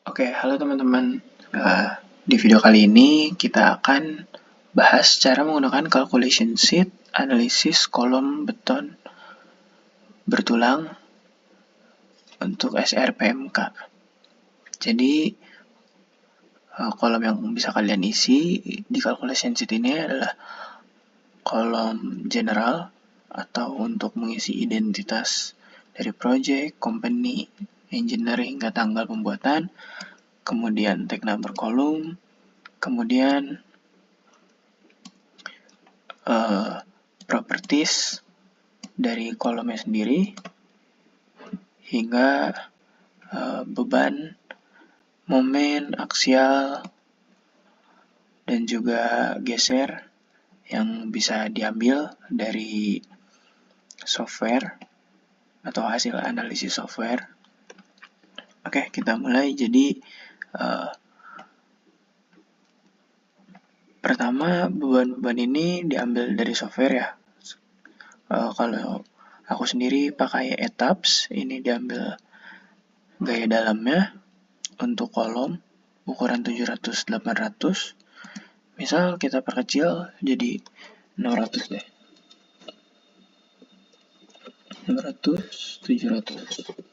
Oke, halo teman-teman. Di video kali ini kita akan bahas cara menggunakan calculation sheet analisis kolom beton bertulang untuk SRPMK. Jadi, kolom yang bisa kalian isi di calculation sheet ini adalah kolom general atau untuk mengisi identitas dari project, company, engineer hingga tanggal pembuatan, kemudian tag number kolom, kemudian properties dari kolomnya sendiri, hingga beban, momen, aksial, dan juga geser yang bisa diambil dari software atau hasil analisis software. Oke, kita mulai. Jadi pertama, beban-beban ini diambil dari software ya. Kalau aku sendiri pakai ETABS, ini diambil gaya dalamnya untuk kolom ukuran 700-800. Misal kita perkecil jadi 600 deh. 600, 700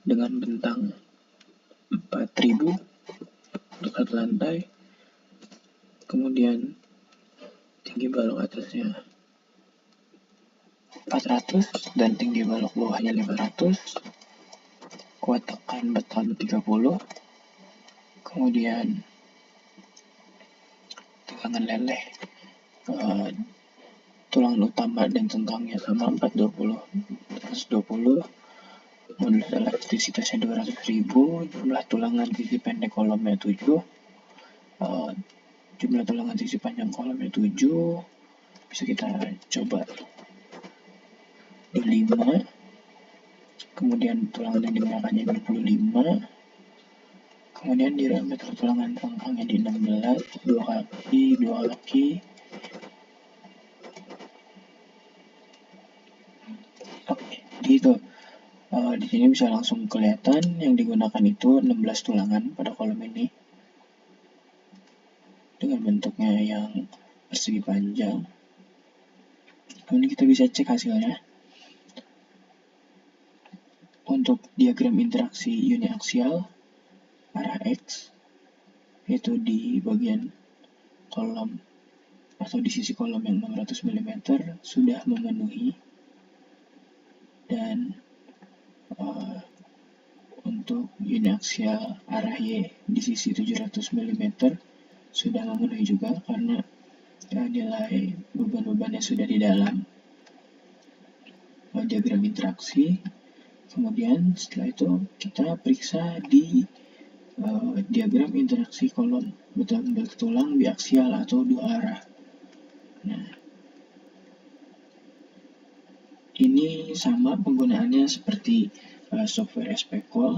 dengan bentang 4000 untuk satu lantai, kemudian tinggi balok atasnya 400 dan tinggi balok bawahnya 500, kuat tekan beton 30, kemudian tegangan leleh tulangan utama dan cengkangnya sama 420, 120, modulus elastisitasnya 200.000, jumlah tulangan sisi pendek kolomnya 7, jumlah tulangan sisi panjang kolomnya 7, bisa kita coba di 5, kemudian tulangan yang digunakannya 25, kemudian diameter tulangan cengkangnya di 16, 2 kaki, Oke, jadi itu di sini bisa langsung kelihatan yang digunakan itu 16 tulangan pada kolom ini dengan bentuknya yang persegi panjang. Kemudian kita bisa cek hasilnya. Untuk diagram interaksi uniaksial arah X, yaitu di bagian kolom atau di sisi kolom yang 600 mm sudah memenuhi, dan untuk uniaksial arah Y di sisi 700 mm sudah memenuhi juga karena nilai beban-bebannya sudah di dalam diagram interaksi. Kemudian setelah itu kita periksa di diagram interaksi kolom beton bertulang biaksial atau dua arah. Nah, ini sama penggunaannya seperti software SPCOL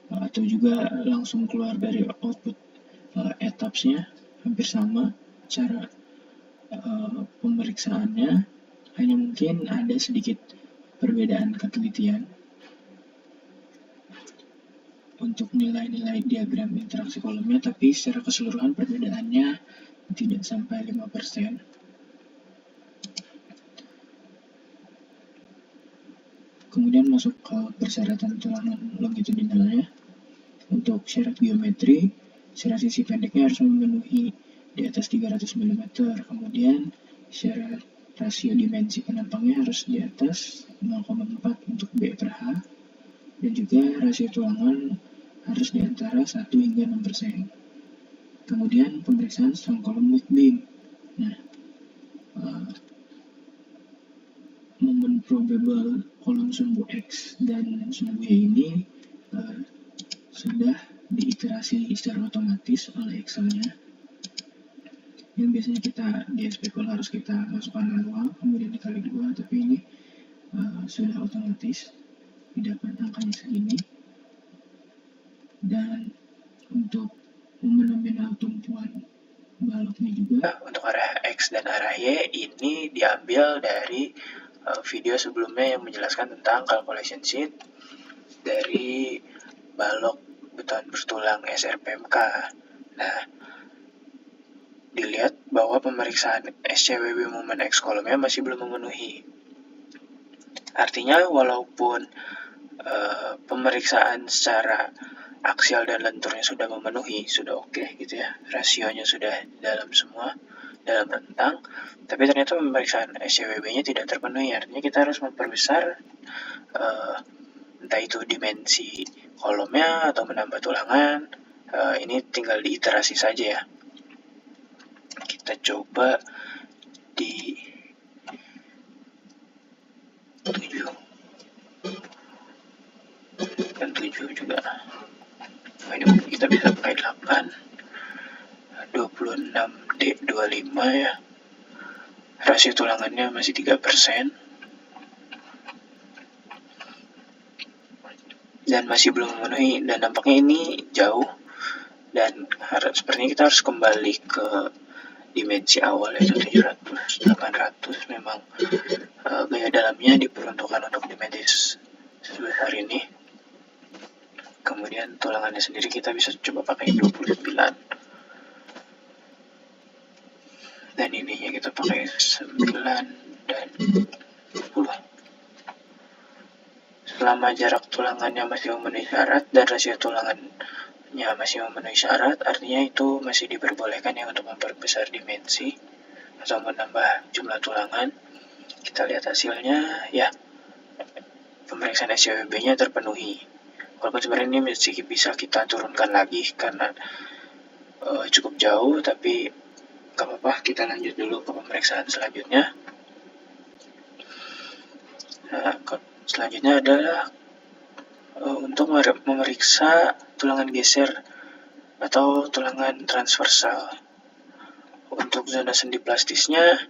atau juga langsung keluar dari output ETABS-nya, hampir sama cara pemeriksaannya, hanya mungkin ada sedikit perbedaan ketelitian untuk nilai-nilai diagram interaksi kolomnya, tapi secara keseluruhan perbedaannya tidak sampai 5%. Kemudian masuk ke persyaratan tulangan longitudinalnya. Untuk syarat geometri, syarat sisi pendeknya harus memenuhi di atas 300 mm, kemudian syarat rasio dimensi penampangnya harus di atas 0,4 untuk B per H, dan juga rasio tulangan harus di antara 1 hingga 6%. Kemudian pemeriksaan strong column with beam. Nah, momen probable kolom sumbu X dan sumbu Y ini sudah diiterasi secara otomatis oleh Excel-nya. Yang biasanya kita di SPCOL harus kita masukkan manual, kemudian dikali 2, tapi ini sudah otomatis didapat angkanya segini. Dan untuk momen nominal tumpuan baloknya juga untuk arah X dan arah Y ini diambil dari video sebelumnya yang menjelaskan tentang calculation sheet dari balok beton bertulang SRPMK. Nah, dilihat bahwa pemeriksaan SCWB momen X kolomnya masih belum memenuhi. Artinya walaupun pemeriksaan secara aksial dan lenturnya sudah memenuhi, sudah oke gitu ya, rasionya sudah dalam semua, dalam rentang, tapi ternyata pemeriksaan SCWB-nya tidak terpenuhi. Artinya kita harus memperbesar entah itu dimensi kolomnya atau menambah tulangan. Ini tinggal diiterasi saja ya. Kita coba di 7 dan 7 juga. Ini kita bisa pakai 8, 26D25 ya. Rasio tulangannya masih 3%. Dan masih belum memenuhi, dan nampaknya ini jauh, dan sepertinya kita harus kembali ke dimensi awal, yaitu 700, 800. Memang gaya dalamnya diperuntukkan untuk dimensi sebesar ini. Kemudian tulangannya sendiri kita bisa coba pakai 29, dan ininya kita pakai 9 dan 10. Selama jarak tulangannya masih memenuhi syarat dan rasio tulangannya masih memenuhi syarat, artinya itu masih diperbolehkan ya untuk memperbesar dimensi atau menambah jumlah tulangan. Kita lihat hasilnya ya, pemeriksaan SCWB-nya terpenuhi. Walaupun sebenarnya ini masih bisa kita turunkan lagi karena cukup jauh, tapi gak apa-apa, kita lanjut dulu ke pemeriksaan selanjutnya. Nah, selanjutnya adalah untuk memeriksa tulangan geser atau tulangan transversal. Untuk zona sendi plastisnya,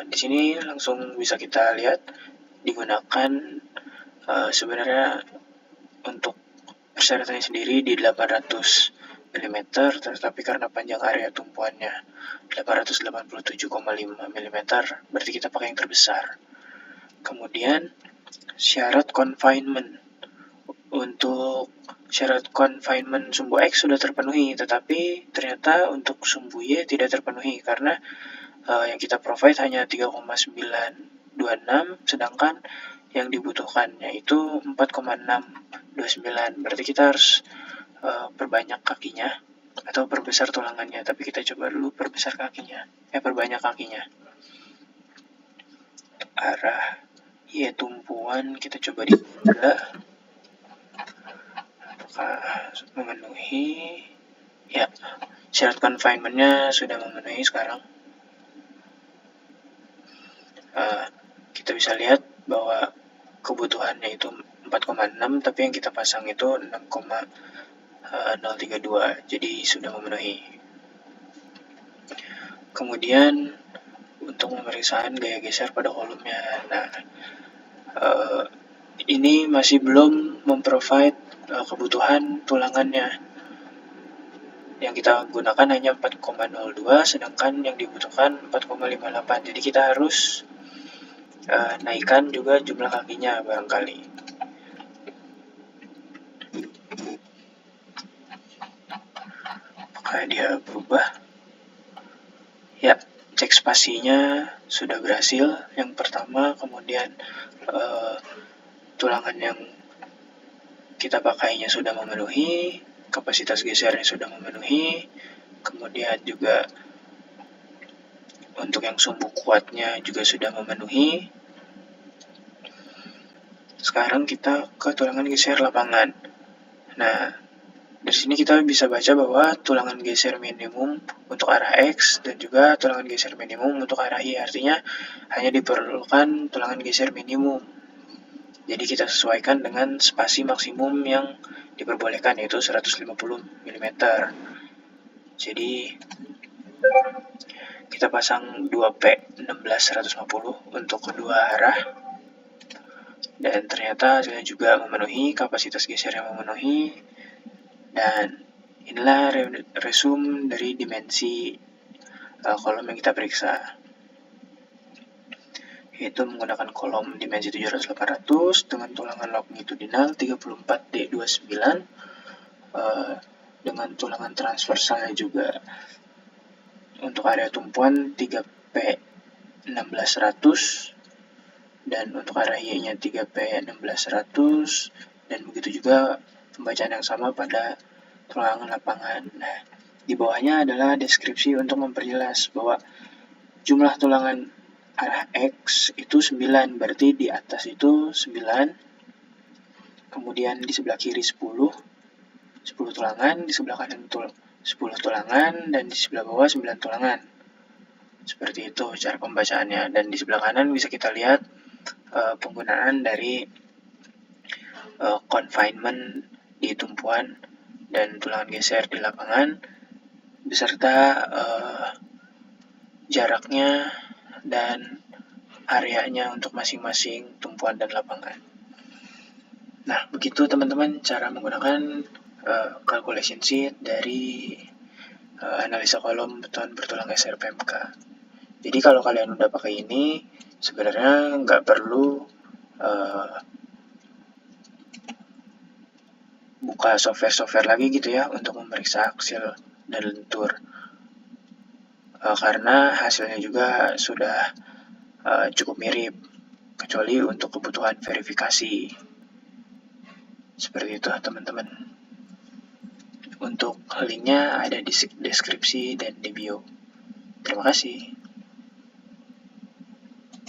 di sini langsung bisa kita lihat digunakan sebenarnya untuk persyaratannya sendiri di 800 mm, tetapi karena panjang area tumpuannya 887,5 mm, berarti kita pakai yang terbesar. Kemudian syarat confinement. Untuk syarat confinement sumbu X sudah terpenuhi, tetapi ternyata untuk sumbu Y tidak terpenuhi karena yang kita provide hanya 3,926, sedangkan yang dibutuhkan yaitu 4,629. Berarti kita harus perbanyak kakinya atau perbesar tulangannya, tapi kita coba dulu perbesar kakinya, perbanyak kakinya. Arah Y tumpuan kita coba di 3. Apakah memenuhi? Ya, syarat confinement-nya sudah memenuhi sekarang. Kita bisa lihat bahwa kebutuhannya itu 4,6, tapi yang kita pasang itu 6,032, jadi sudah memenuhi. Kemudian untuk pemeriksaan gaya geser pada kolomnya, nah ini masih belum memprovide kebutuhan tulangannya. Yang kita gunakan hanya 4,02, sedangkan yang dibutuhkan 4,58. Jadi kita harus naikkan juga jumlah kakinya barangkali. Apakah dia berubah? Ya, cek spasinya sudah berhasil. Yang pertama, kemudian tulangan yang kita pakainya sudah memenuhi, kapasitas gesernya sudah memenuhi, kemudian juga untuk yang sumbu kuatnya juga sudah memenuhi. Sekarang kita ke tulangan geser lapangan. Nah, dari sini kita bisa baca bahwa tulangan geser minimum untuk arah X dan juga tulangan geser minimum untuk arah Y. Artinya hanya diperlukan tulangan geser minimum. Jadi kita sesuaikan dengan spasi maksimum yang diperbolehkan, yaitu 150 mm. Jadi kita pasang 2P 16-150 untuk kedua arah, dan ternyata hasilnya juga memenuhi, kapasitas geser yang memenuhi. Dan inilah resume dari dimensi kolom yang kita periksa, yaitu menggunakan kolom dimensi 700-800 dengan tulangan longitudinal 34D29 dengan tulangan transversalnya juga. Untuk area tumpuan 3P 1600 dan untuk area Y-nya 3P 1600 dan begitu juga pembacaan yang sama pada tulangan lapangan. Nah, di bawahnya adalah deskripsi untuk memperjelas bahwa jumlah tulangan arah X itu 9, berarti di atas itu 9, kemudian di sebelah kiri 10 tulangan, di sebelah kanan 10 tulangan, dan di sebelah bawah 9 tulangan. Seperti itu cara pembacaannya. Dan di sebelah kanan bisa kita lihat penggunaan dari confinement di tumpuan dan tulangan geser di lapangan, beserta jaraknya dan areanya untuk masing-masing tumpuan dan lapangan. Nah, begitu teman-teman cara menggunakan calculation sheet dari analisa kolom beton bertulang geser PMK. Jadi kalau kalian udah pakai ini, sebenarnya nggak perlu buka software-software lagi gitu ya untuk memeriksa aksil dan lentur. Karena hasilnya juga sudah cukup mirip, kecuali untuk kebutuhan verifikasi. Seperti itu teman-teman. Untuk linknya ada di deskripsi dan di bio. Terima kasih.